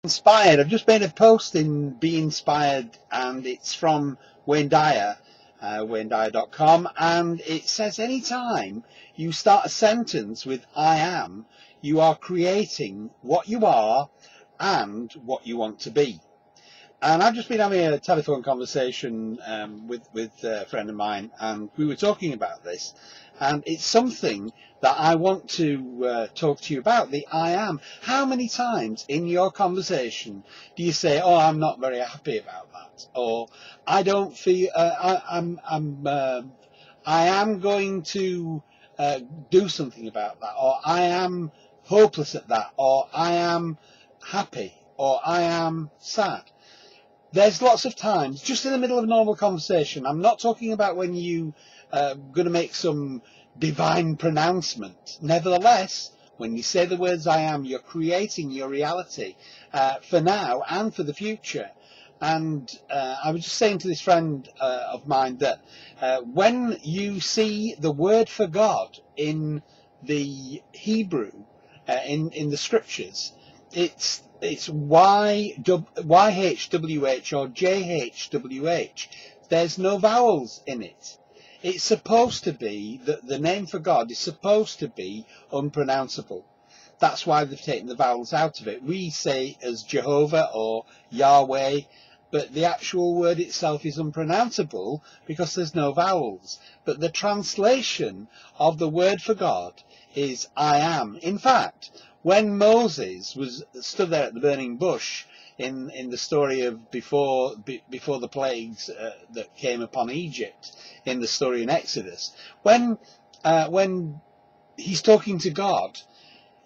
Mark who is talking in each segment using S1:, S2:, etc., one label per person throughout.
S1: Inspired. I've just made a post in Be Inspired, and it's from Wayne Dyer, WayneDyer.com, and it says anytime you start a sentence with I am, you are creating what you are and what you want to be. And I've just been having a telephone conversation with a friend of mine, and we were talking about this, and it's something that I want to talk to you about, the I am. How many times in your conversation do you say, oh, I'm not very happy about that, or I don't feel, I am going to do something about that, or I am hopeless at that, or I am happy, or I am sad. There's lots of times, just in the middle of a normal conversation, I'm not talking about when you going to make some divine pronouncement. Nevertheless, when you say the words I am, you're creating your reality for now and for the future. And I was just saying to this friend of mine that when you see the word for God in the Hebrew, in the scriptures, it's YHWH or JHWH. There's no vowels in it. It's supposed to be, the name for God is supposed to be unpronounceable. That's why they've taken the vowels out of it. We say as Jehovah or Yahweh, but the actual word itself is unpronounceable because there's no vowels. But the translation of the word for God is I am. In fact, when Moses was stood there at the burning bush in the story of before the plagues that came upon Egypt, in the story in Exodus, when he's talking to God,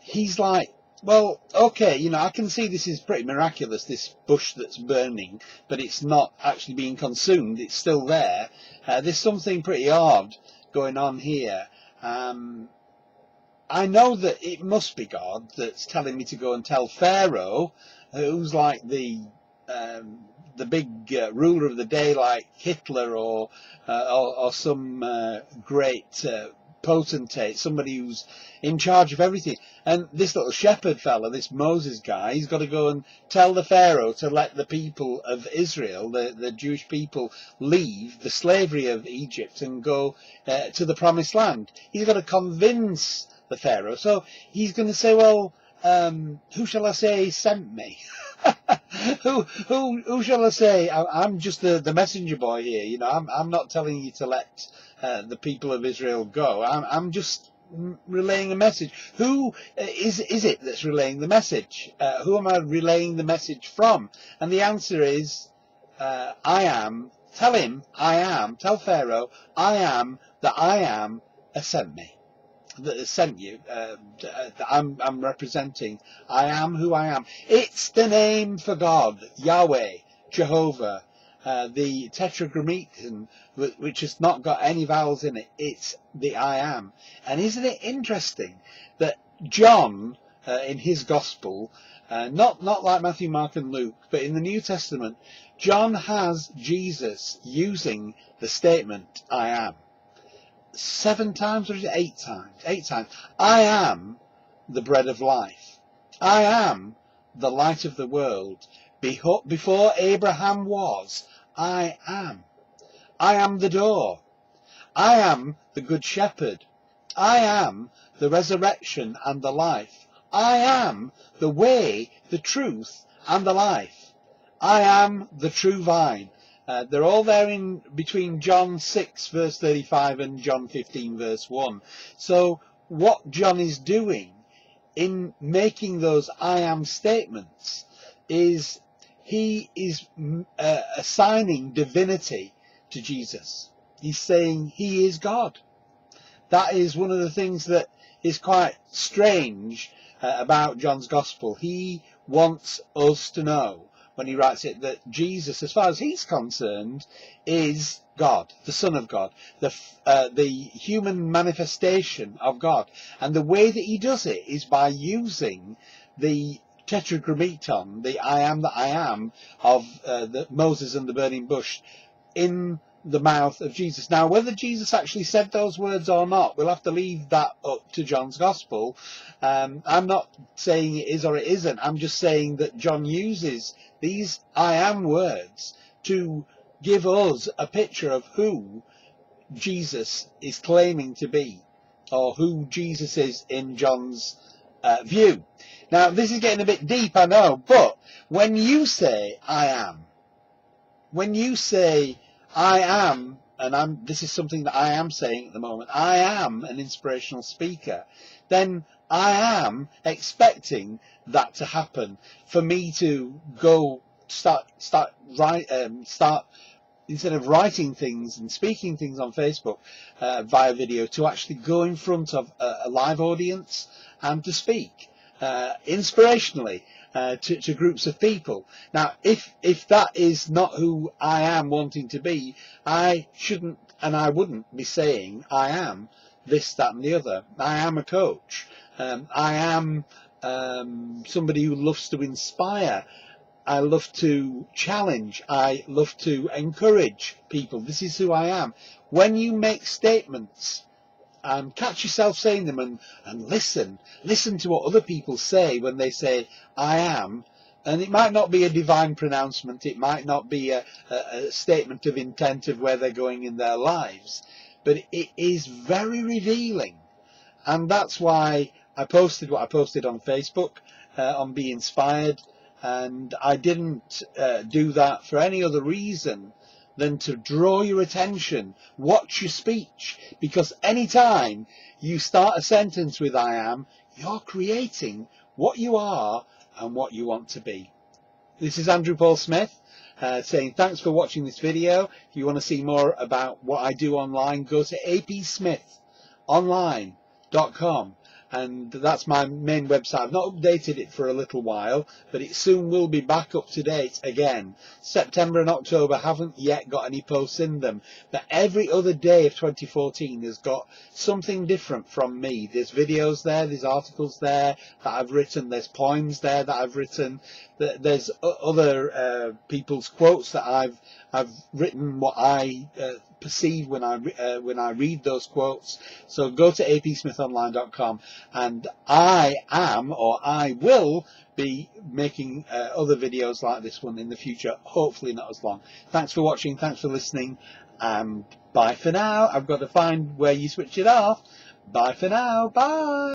S1: he's like, well, okay, I can see this is pretty miraculous, this bush that's burning, but it's not actually being consumed, it's still there. There's something pretty odd going on here. I know that it must be God that's telling me to go and tell Pharaoh, who's like the big ruler of the day, like Hitler or some great potentate, somebody who's in charge of everything. And this little shepherd fella, this Moses guy, he's got to go and tell the Pharaoh to let the people of Israel, the Jewish people, leave the slavery of Egypt and go to the promised land. He's got to convince the Pharaoh. So he's going to say, well, who shall I say sent me? who shall I say? I'm just the messenger boy here. I'm not telling you to let the people of Israel go. I'm just relaying a message. Who is it that's relaying the message? Who am I relaying the message from? And the answer is, I am. Tell him, I am. Tell Pharaoh, I am that I am has sent me. That has sent you, that I'm representing. I am who I am. It's the name for God, Yahweh, Jehovah, the Tetragrammaton, which has not got any vowels in it. It's the I am. And isn't it interesting that John, in his gospel, not like Matthew, Mark and Luke, but in the New Testament, John has Jesus using the statement I am. 7 times, or is it 8 times? 8 times. I am the bread of life. I am the light of the world. Before Abraham was, I am. I am the door. I am the good shepherd. I am the resurrection and the life. I am the way, the truth, and the life. I am the true vine. They're all there in between John 6 verse 35 and John 15 verse 1. So what John is doing in making those I am statements is he is assigning divinity to Jesus. He's saying he is God. That is one of the things that is quite strange about John's Gospel. He wants us to know, when he writes it, that Jesus, as far as he's concerned, is God, the Son of God, the human manifestation of God. And the way that he does it is by using the Tetragrammaton, the I am that I am of Moses and the burning bush, in the mouth of Jesus. Now, whether Jesus actually said those words or not, we'll have to leave that up to John's Gospel. I'm not saying it is or it isn't. I'm just saying that John uses these I am words to give us a picture of who Jesus is claiming to be, or who Jesus is in John's view. Now, this is getting a bit deep, I know, but when you say I am, when you say I am, and this is something that I am saying at the moment, I am an inspirational speaker, then I am expecting that to happen, for me to go start instead of writing things and speaking things on Facebook via video, to actually go in front of a live audience and to speak inspirationally to groups of people. Now, if that is not who I am wanting to be, I shouldn't and I wouldn't be saying I am this, that and the other. I am a coach. I am somebody who loves to inspire. I love to challenge. I love to encourage people. This is who I am. When you make statements, and catch yourself saying them, and listen to what other people say when they say I am, and it might not be a divine pronouncement, it might not be a statement of intent of where they're going in their lives, but it is very revealing. And that's why I posted what I posted on Facebook on Be Inspired, and I didn't do that for any other reason than to draw your attention. Watch your speech, because anytime you start a sentence with I am, you're creating what you are and what you want to be. This is Andrew Paul Smith saying thanks for watching this video. If you want to see more about what I do online, go to apsmithonline.com. And that's my main website. I've not updated it for a little while, but it soon will be back up to date again. September and October haven't yet got any posts in them, but every other day of 2014 has got something different from me. There's videos there, there's articles there that I've written, there's poems there that I've written, there's other people's quotes that I've written, what I perceive when I read those quotes. So go to apsmithonline.com, and I am, or I will be making other videos like this one in the future, hopefully not as long. Thanks for watching, thanks for listening, and bye for now. I've got to find where you switch it off. Bye for now, bye.